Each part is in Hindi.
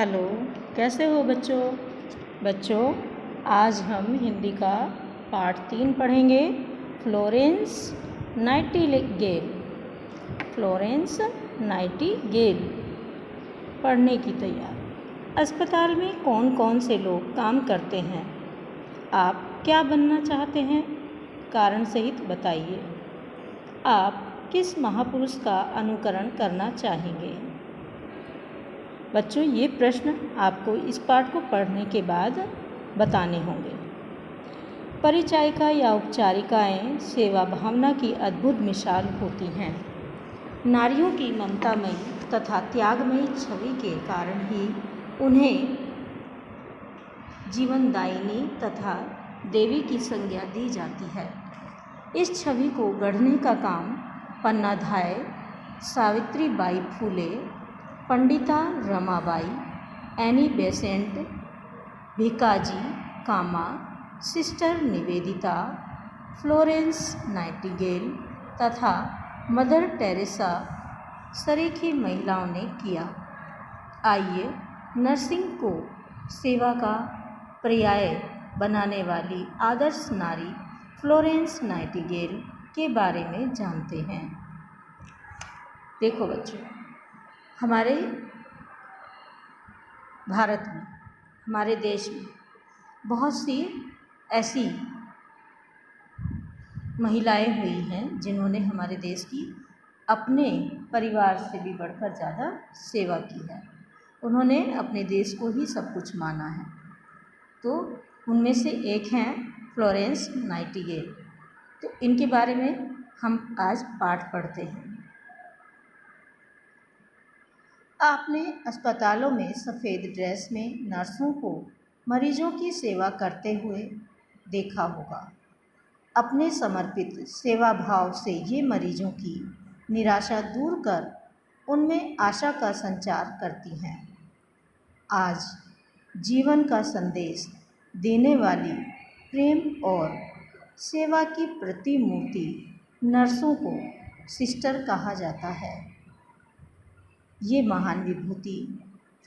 हेलो, कैसे हो बच्चों? बच्चों, आज हम हिंदी का पाठ 3 पढ़ेंगे। Florence Nightingale. Florence Nightingale. पढ़ने की तैयारी। अस्पताल में कौन कौन से लोग काम करते हैं? आप क्या बनना चाहते हैं? कारण सहित बताइए। आप किस महापुरुष का अनुकरण करना चाहेंगे? बच्चों, ये प्रश्न आपको इस पाठ को पढ़ने के बाद बताने होंगे। परिचायिका या उपचारिकाएँ सेवा भावना की अद्भुत मिसाल होती हैं। नारियों की ममतामयी तथा त्यागमयी छवि के कारण ही उन्हें जीवनदायिनी तथा देवी की संज्ञा दी जाती है। इस छवि को गढ़ने का काम पन्नाधाय सावित्रीबाई फूले, पंडिता रमाबाई, एनी बेसेंट, भिकाजी कामा, सिस्टर निवेदिता, फ्लोरेंस नाइटिंगेल तथा मदर टेरेसा सरीखी महिलाओं ने किया। आइए नर्सिंग को सेवा का पर्याय बनाने वाली आदर्श नारी फ्लोरेंस नाइटिंगेल के बारे में जानते हैं। देखो बच्चों, हमारे भारत में, हमारे देश में बहुत सी ऐसी महिलाएं हुई हैं जिन्होंने हमारे देश की अपने परिवार से भी बढ़कर ज़्यादा सेवा की है। उन्होंने अपने देश को ही सब कुछ माना है। तो उनमें से एक हैं फ्लोरेंस नाइटिंगेल। तो इनके बारे में हम आज पाठ पढ़ते हैं। आपने अस्पतालों में सफ़ेद ड्रेस में नर्सों को मरीजों की सेवा करते हुए देखा होगा। अपने समर्पित सेवा भाव से ये मरीजों की निराशा दूर कर उनमें आशा का संचार करती हैं। आज जीवन का संदेश देने वाली प्रेम और सेवा की प्रतिमूर्ति नर्सों को सिस्टर कहा जाता है। ये महान विभूति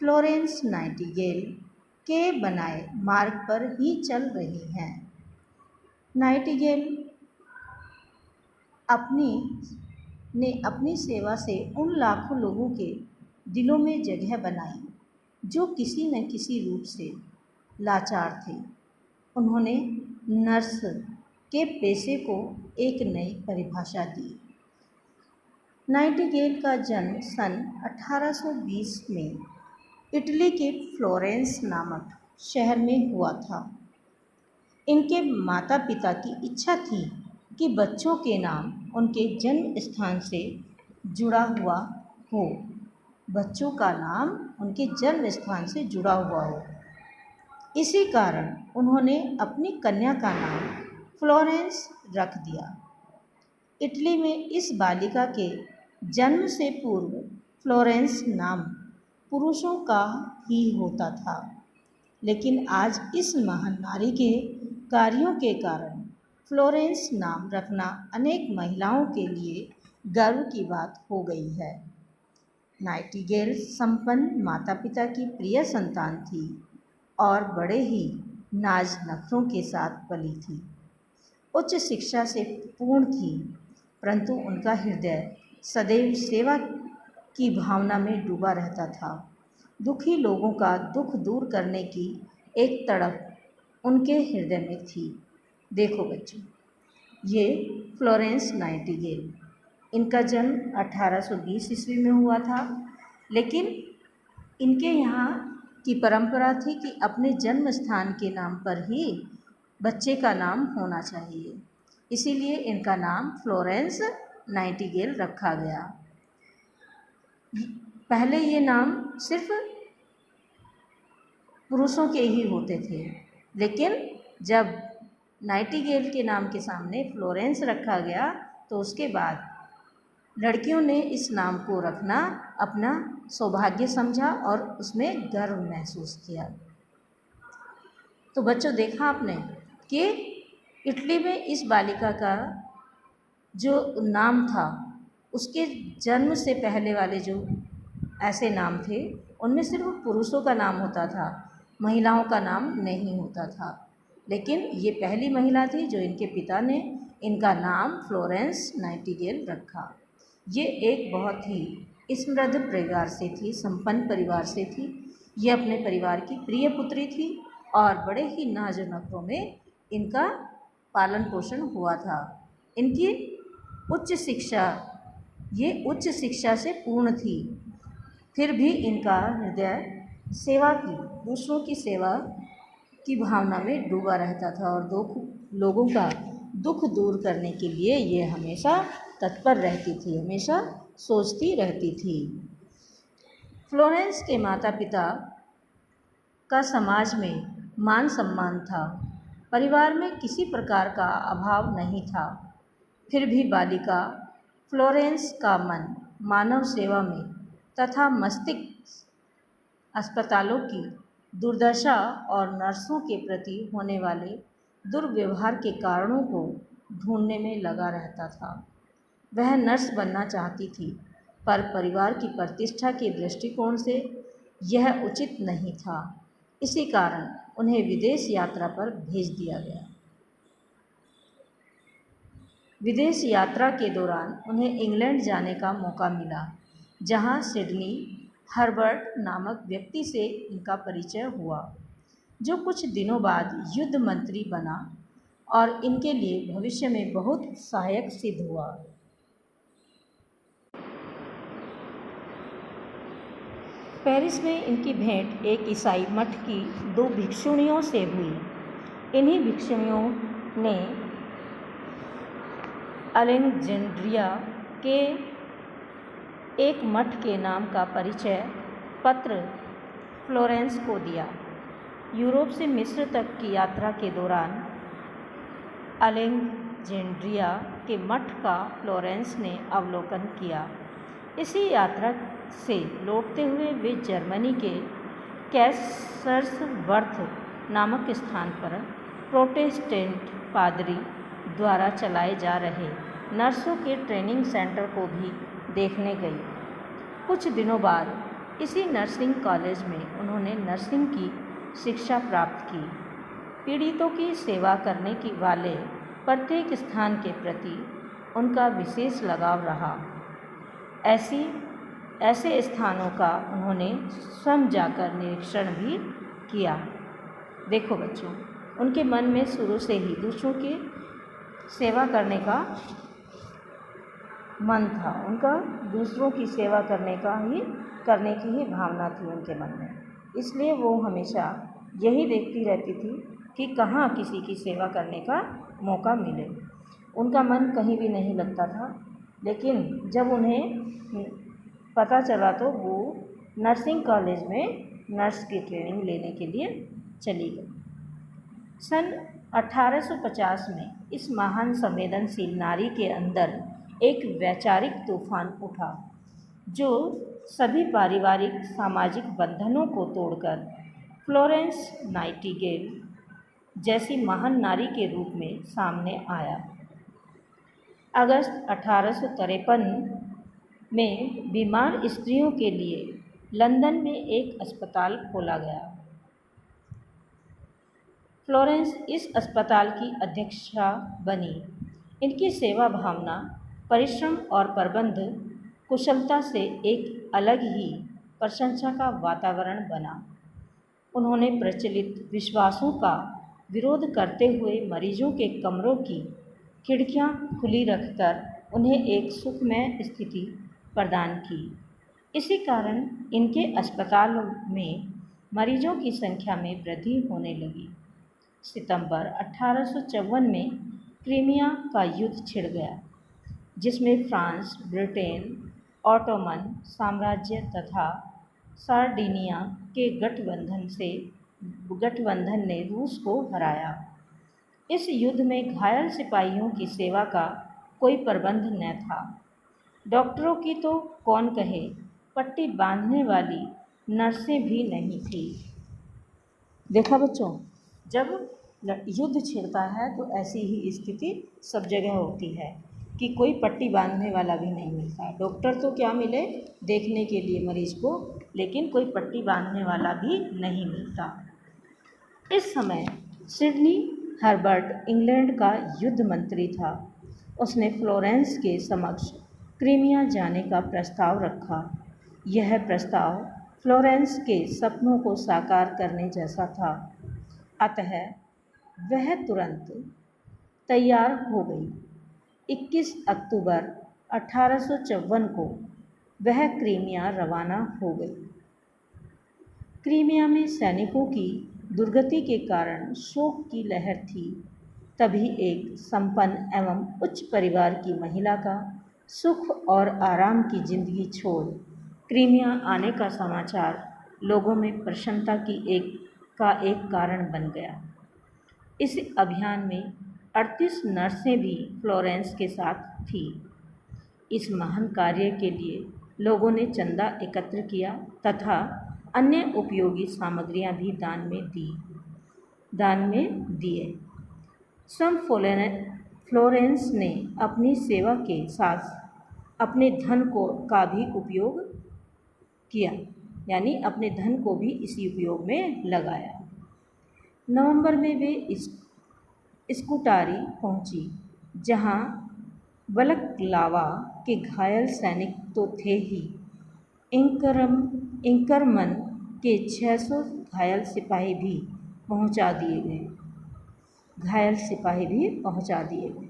फ्लोरेंस नाइटिंगेल के बनाए मार्ग पर ही चल रही हैं। नाइटिंगेल अपनी सेवा से उन लाखों लोगों के दिलों में जगह बनाई जो किसी न किसी रूप से लाचार थे। उन्होंने नर्स के पेशे को एक नई परिभाषा दी। नाइटिंगेल का जन्म सन 1820 में इटली के फ्लोरेंस नामक शहर में हुआ था। इनके माता पिता की इच्छा थी कि बच्चों के नाम उनके जन्म स्थान से जुड़ा हुआ हो। बच्चों का नाम उनके जन्म स्थान से जुड़ा हुआ हो। इसी कारण उन्होंने अपनी कन्या का नाम फ्लोरेंस रख दिया। इटली में इस बालिका के जन्म से पूर्व फ्लोरेंस नाम पुरुषों का ही होता था, लेकिन आज इस महान नारी के कार्यों के कारण फ्लोरेंस नाम रखना अनेक महिलाओं के लिए गर्व की बात हो गई है। नाइटिंगेल संपन्न माता पिता की प्रिय संतान थी और बड़े ही नाज नखरों के साथ पली थी। उच्च शिक्षा से पूर्ण थी, परंतु उनका हृदय सदैव सेवा की भावना में डूबा रहता था। दुखी लोगों का दुख दूर करने की एक तड़प उनके हृदय में थी। देखो बच्चों, ये फ्लोरेंस नाइटिंगेल, इनका जन्म 1820 ईस्वी में हुआ था, लेकिन इनके यहाँ की परंपरा थी कि अपने जन्म स्थान के नाम पर ही बच्चे का नाम होना चाहिए। इसीलिए इनका नाम फ्लोरेंस नाइटिंगेल रखा गया। पहले ये नाम सिर्फ पुरुषों के ही होते थे, लेकिन जब नाइटिंगेल के नाम के सामने फ्लोरेंस रखा गया तो उसके बाद लड़कियों ने इस नाम को रखना अपना सौभाग्य समझा और उसमें गर्व महसूस किया। तो बच्चों, देखा आपने कि इटली में इस बालिका का जो नाम था, उसके जन्म से पहले वाले जो ऐसे नाम थे उनमें सिर्फ पुरुषों का नाम होता था, महिलाओं का नाम नहीं होता था। लेकिन ये पहली महिला थी जो इनके पिता ने इनका नाम फ्लोरेंस नाइटिंगेल रखा। ये एक बहुत ही समृद्ध परिवार से थी, संपन्न परिवार से थी। ये अपने परिवार की प्रिय पुत्री थी और बड़े ही नाज़ नखरों में इनका पालन पोषण हुआ था। इनकी उच्च शिक्षा, ये उच्च शिक्षा से पूर्ण थी, फिर भी इनका हृदय सेवा की, दूसरों की सेवा की भावना में डूबा रहता था और लोगों का दुख दूर करने के लिए ये हमेशा तत्पर रहती थी, हमेशा सोचती रहती थी। फ्लोरेंस के माता पिता का समाज में मान सम्मान था, परिवार में किसी प्रकार का अभाव नहीं था। फिर भी बालिका फ्लोरेंस का मन मानव सेवा में तथा मस्तिष्क अस्पतालों की दुर्दशा और नर्सों के प्रति होने वाले दुर्व्यवहार के कारणों को ढूंढने में लगा रहता था। वह नर्स बनना चाहती थी, पर परिवार की प्रतिष्ठा के दृष्टिकोण से यह उचित नहीं था। इसी कारण उन्हें विदेश यात्रा पर भेज दिया गया। विदेश यात्रा के दौरान उन्हें इंग्लैंड जाने का मौका मिला, जहां सिडनी हर्बर्ट नामक व्यक्ति से इनका परिचय हुआ, जो कुछ दिनों बाद युद्ध मंत्री बना और इनके लिए भविष्य में बहुत सहायक सिद्ध हुआ। पेरिस में इनकी भेंट एक ईसाई मठ की 2 भिक्षुणियों से हुई। इन्हीं भिक्षुणियों ने अलेक्जेंड्रिया के एक मठ के नाम का परिचय पत्र फ्लोरेंस को दिया। यूरोप से मिस्र तक की यात्रा के दौरान अलेक्जेंड्रिया के मठ का फ्लोरेंस ने अवलोकन किया। इसी यात्रा से लौटते हुए वे जर्मनी के कैसर्सवर्थ नामक स्थान पर प्रोटेस्टेंट पादरी द्वारा चलाए जा रहे नर्सों के ट्रेनिंग सेंटर को भी देखने गई। कुछ दिनों बाद इसी नर्सिंग कॉलेज में उन्होंने नर्सिंग की शिक्षा प्राप्त की। पीड़ितों की सेवा करने की वाले प्रत्येक स्थान के प्रति उनका विशेष लगाव रहा। ऐसे स्थानों का उन्होंने स्वयं जाकर निरीक्षण भी किया। देखो बच्चों, उनके मन में शुरू से ही दूसरों की सेवा करने का मन था। उनका दूसरों की सेवा करने की ही भावना थी उनके मन में। इसलिए वो हमेशा यही देखती रहती थी कि कहाँ किसी की सेवा करने का मौका मिले। उनका मन कहीं भी नहीं लगता था, लेकिन जब उन्हें पता चला तो वो नर्सिंग कॉलेज में नर्स की ट्रेनिंग लेने के लिए चली गई। सन 1850 में इस महान संवेदनशील नारी के अंदर एक वैचारिक तूफान उठा, जो सभी पारिवारिक सामाजिक बंधनों को तोड़कर फ्लोरेंस नाइटिंगेल जैसी महान नारी के रूप में सामने आया। अगस्त 1853 में बीमार स्त्रियों के लिए लंदन में एक अस्पताल खोला गया। फ्लोरेंस इस अस्पताल की अध्यक्षा बनी। इनकी सेवा भावना, परिश्रम और प्रबंध कुशलता से एक अलग ही प्रशंसा का वातावरण बना। उन्होंने प्रचलित विश्वासों का विरोध करते हुए मरीजों के कमरों की खिड़कियां खुली रखकर उन्हें एक सुखमय स्थिति प्रदान की। इसी कारण इनके अस्पतालों में मरीजों की संख्या में वृद्धि होने लगी। सितंबर 1854 में क्रीमिया का युद्ध छिड़ गया, जिसमें फ्रांस, ब्रिटेन, ऑटोमन साम्राज्य तथा सार्डिनिया के गठबंधन ने रूस को हराया। इस युद्ध में घायल सिपाहियों की सेवा का कोई प्रबंध न था। डॉक्टरों की तो कौन कहे, पट्टी बांधने वाली नर्सें भी नहीं थी। देखा बच्चों, जब युद्ध छिड़ता है तो ऐसी ही स्थिति सब जगह होती है। कि कोई पट्टी बांधने वाला भी नहीं मिलता। डॉक्टर तो क्या मिले देखने के लिए मरीज को, लेकिन कोई पट्टी बांधने वाला भी नहीं मिलता। इस समय सिडनी हर्बर्ट इंग्लैंड का युद्ध मंत्री था। उसने फ्लोरेंस के समक्ष क्रीमिया जाने का प्रस्ताव रखा। यह प्रस्ताव फ्लोरेंस के सपनों को साकार करने जैसा था, अतः वह तुरंत तैयार हो गई। 21 अक्टूबर 1854 को वह क्रीमिया रवाना हो गई। क्रीमिया में सैनिकों की दुर्गति के कारण शोक की लहर थी। तभी एक संपन्न एवं उच्च परिवार की महिला का सुख और आराम की जिंदगी छोड़ क्रीमिया आने का समाचार लोगों में प्रसन्नता की एक कारण बन गया। इस अभियान में 38 नर्सें भी फ्लोरेंस के साथ थीं। इस महान कार्य के लिए लोगों ने चंदा एकत्र किया तथा अन्य उपयोगी सामग्रियां भी दान में दिए। फ्लोरेंस ने अपनी सेवा के साथ अपने धन का भी उपयोग किया, यानी अपने धन को भी इसी उपयोग में लगाया। नवंबर में वे स्कूटारी पहुंची, जहां बलक्लावा के घायल सैनिक तो थे ही, इंकरमन के 600 घायल सिपाही भी पहुंचा दिए गए।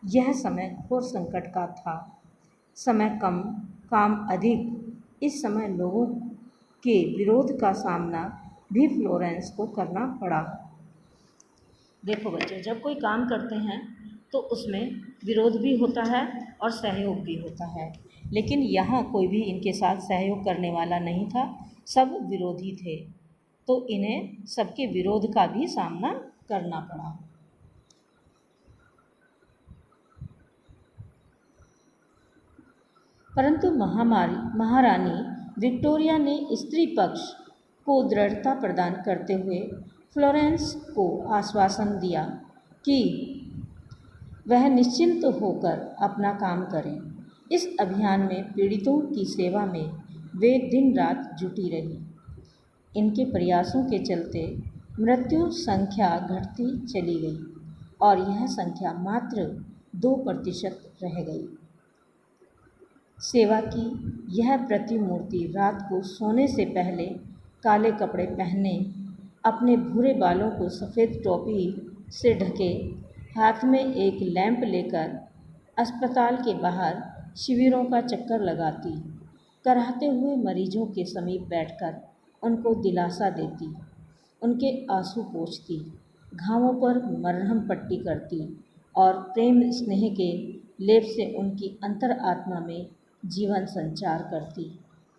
यह समय घोर संकट का था। समय कम, काम अधिक। इस समय लोगों के विरोध का सामना भी फ्लोरेंस को करना पड़ा। देखो बच्चों, जब कोई काम करते हैं तो उसमें विरोध भी होता है और सहयोग भी होता है, लेकिन यहाँ कोई भी इनके साथ सहयोग करने वाला नहीं था, सब विरोधी थे, तो इन्हें सबके विरोध का भी सामना करना पड़ा। परंतु महारानी विक्टोरिया ने स्त्री पक्ष को दृढ़ता प्रदान करते हुए फ्लोरेंस को आश्वासन दिया कि वह निश्चिंत होकर अपना काम करें। इस अभियान में पीड़ितों की सेवा में वे दिन रात जुटी रही। इनके प्रयासों के चलते मृत्यु संख्या घटती चली गई और यह संख्या मात्र 2% रह गई। सेवा की यह प्रतिमूर्ति रात को सोने से पहले काले कपड़े पहने, अपने भूरे बालों को सफ़ेद टोपी से ढके, हाथ में एक लैंप लेकर अस्पताल के बाहर शिविरों का चक्कर लगाती, कराहते हुए मरीजों के समीप बैठकर उनको दिलासा देती, उनके आंसू पोंछती, घावों पर मरहम पट्टी करती और प्रेम स्नेह के लेप से उनकी अंतरात्मा में जीवन संचार करती।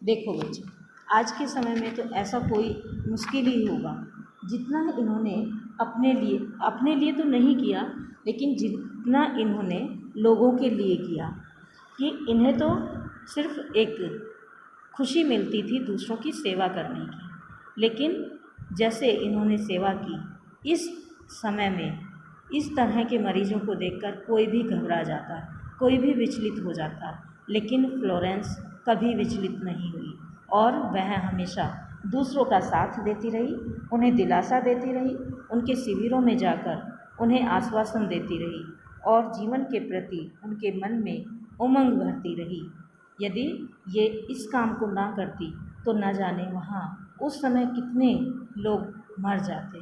देखो बच्चों, आज के समय में तो ऐसा कोई मुश्किल ही होगा जितना इन्होंने अपने लिए तो नहीं किया, लेकिन जितना इन्होंने लोगों के लिए किया, कि इन्हें तो सिर्फ एक खुशी मिलती थी दूसरों की सेवा करने की, लेकिन जैसे इन्होंने सेवा की, इस समय में इस तरह के मरीजों को देखकर कोई भी घबरा जाता, कोई भी विचलित हो जाता, लेकिन फ्लोरेंस कभी विचलित नहीं हुई और वह हमेशा दूसरों का साथ देती रही, उन्हें दिलासा देती रही, उनके शिविरों में जाकर उन्हें आश्वासन देती रही और जीवन के प्रति उनके मन में उमंग भरती रही। यदि ये इस काम को ना करती तो न जाने वहाँ उस समय कितने लोग मर जाते,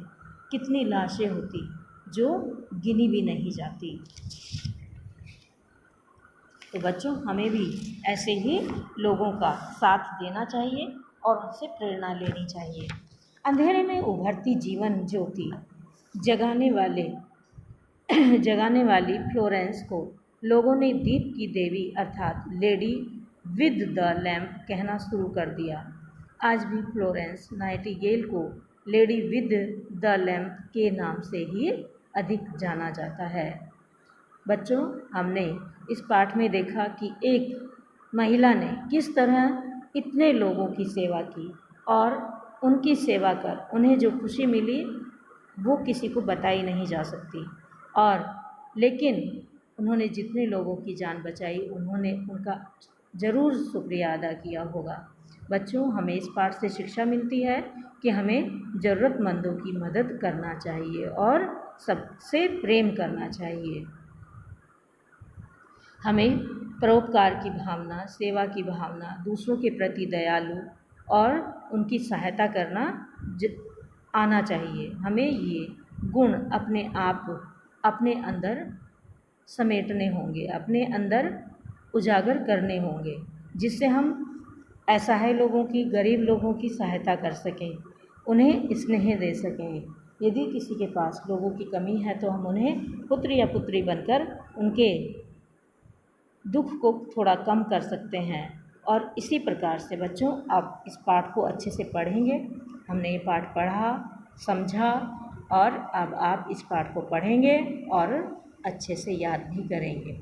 कितनी लाशें होती जो गिनी भी नहीं जाती। तो बच्चों, हमें भी ऐसे ही लोगों का साथ देना चाहिए और उनसे प्रेरणा लेनी चाहिए। अंधेरे में उभरती जीवन ज्योति जगाने वाली फ्लोरेंस को लोगों ने दीप की देवी अर्थात लेडी विद द लैम्प कहना शुरू कर दिया। आज भी फ्लोरेंस नाइटिंगेल को लेडी विद द लैम्प के नाम से ही अधिक जाना जाता है। बच्चों, हमने इस पाठ में देखा कि एक महिला ने किस तरह इतने लोगों की सेवा की और उनकी सेवा कर उन्हें जो खुशी मिली वो किसी को बताई नहीं जा सकती। और लेकिन उन्होंने जितने लोगों की जान बचाई उन्होंने उनका ज़रूर शुक्रिया अदा किया होगा। बच्चों, हमें इस पाठ से शिक्षा मिलती है कि हमें ज़रूरतमंदों की मदद करना चाहिए और सबसे प्रेम करना चाहिए। हमें परोपकार की भावना, सेवा की भावना, दूसरों के प्रति दयालु और उनकी सहायता करना आना चाहिए। हमें ये गुण अपने अंदर समेटने होंगे, अपने अंदर उजागर करने होंगे, जिससे हम असहाय लोगों की, गरीब लोगों की सहायता कर सकें, उन्हें स्नेह दे सकें। यदि किसी के पास लोगों की कमी है तो हम उन्हें पुत्र या पुत्री बनकर उनके दुख को थोड़ा कम कर सकते हैं। और इसी प्रकार से बच्चों, आप इस पाठ को अच्छे से पढ़ेंगे। हमने ये पाठ पढ़ा, समझा और अब आप इस पाठ को पढ़ेंगे और अच्छे से याद भी करेंगे।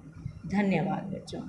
धन्यवाद बच्चों।